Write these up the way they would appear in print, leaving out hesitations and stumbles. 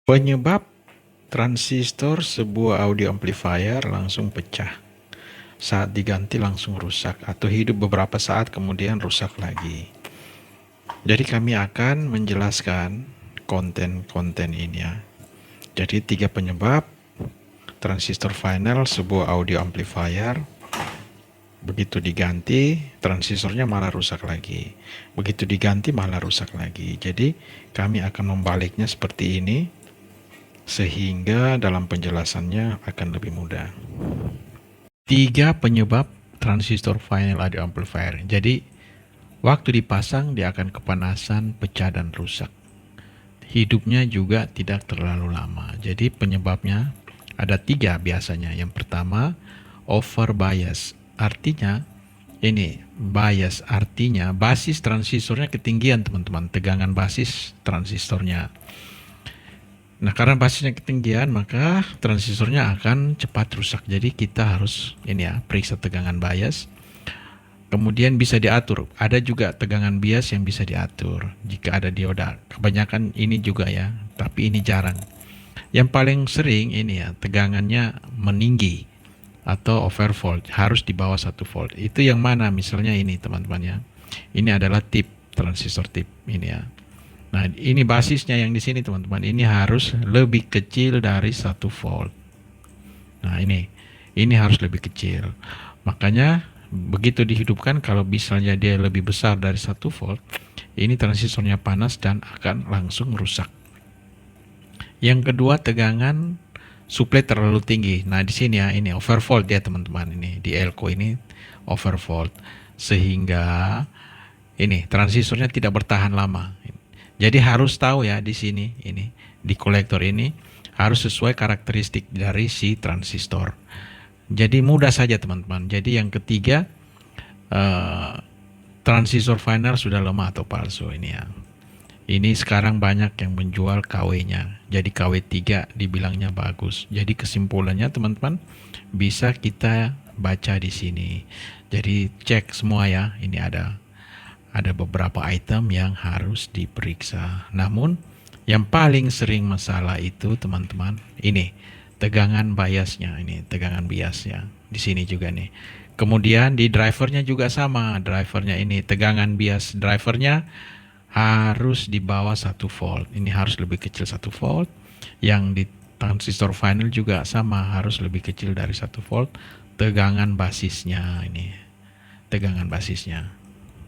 Penyebab transistor sebuah audio amplifier langsung pecah. Saat diganti langsung rusak atau hidup beberapa saat kemudian rusak lagi. Jadi kami akan menjelaskan konten-konten ini ya. Jadi 3 penyebab transistor final sebuah audio amplifier. Begitu diganti transistornya malah rusak lagi. Begitu diganti malah rusak lagi. Jadi kami akan membaliknya seperti ini, sehingga dalam penjelasannya akan lebih mudah. 3 penyebab transistor final audio amplifier. Jadi waktu dipasang dia akan kepanasan, pecah dan rusak. Hidupnya juga tidak terlalu lama. Jadi penyebabnya ada 3 biasanya. Yang pertama, over bias. Artinya ini bias artinya basis transistornya ketinggian, teman-teman. Tegangan basis transistornya. Nah, karena basisnya ketinggian, maka transistornya akan cepat rusak. Jadi kita harus ini ya, periksa tegangan bias. Kemudian bisa diatur. Ada juga tegangan bias yang bisa diatur jika ada dioda. Kebanyakan ini juga ya, tapi ini jarang. Yang paling sering ini ya, tegangannya meninggi atau overvolt, harus di bawah 1 volt. Itu yang mana? Misalnya ini, teman-teman ya. Ini adalah tip transistor tip ini ya. Nah, ini basisnya yang di sini, teman-teman. Ini harus lebih kecil dari 1 volt. Nah, ini harus lebih kecil. Makanya begitu dihidupkan, kalau misalnya dia lebih besar dari 1 volt, ini transistornya panas dan akan langsung rusak. Yang kedua, tegangan suplai terlalu tinggi. Nah, di sini ya, ini overvolt ya, teman-teman. Ini di elko ini overvolt, sehingga ini transistornya tidak bertahan lama. Jadi harus tahu ya di sini, ini di kolektor ini harus sesuai karakteristik dari si transistor. Jadi mudah saja, teman-teman. Jadi yang ketiga, transistor final sudah lemah atau palsu ini ya. Ini sekarang banyak yang menjual KW-nya. Jadi KW3 dibilangnya bagus. Jadi kesimpulannya, teman-teman, bisa kita baca di sini. Jadi cek semua ya. Ini ada beberapa item yang harus diperiksa. Namun yang paling sering masalah itu, teman-teman, ini tegangan biasnya. Ini tegangan biasnya di sini juga nih. Kemudian di drivernya juga sama. Drivernya ini tegangan bias drivernya harus di bawah 1 volt. Ini harus lebih kecil 1 volt. Yang di transistor final juga sama, harus lebih kecil dari 1 volt. Tegangan basisnya ini. Tegangan basisnya.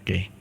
Oke.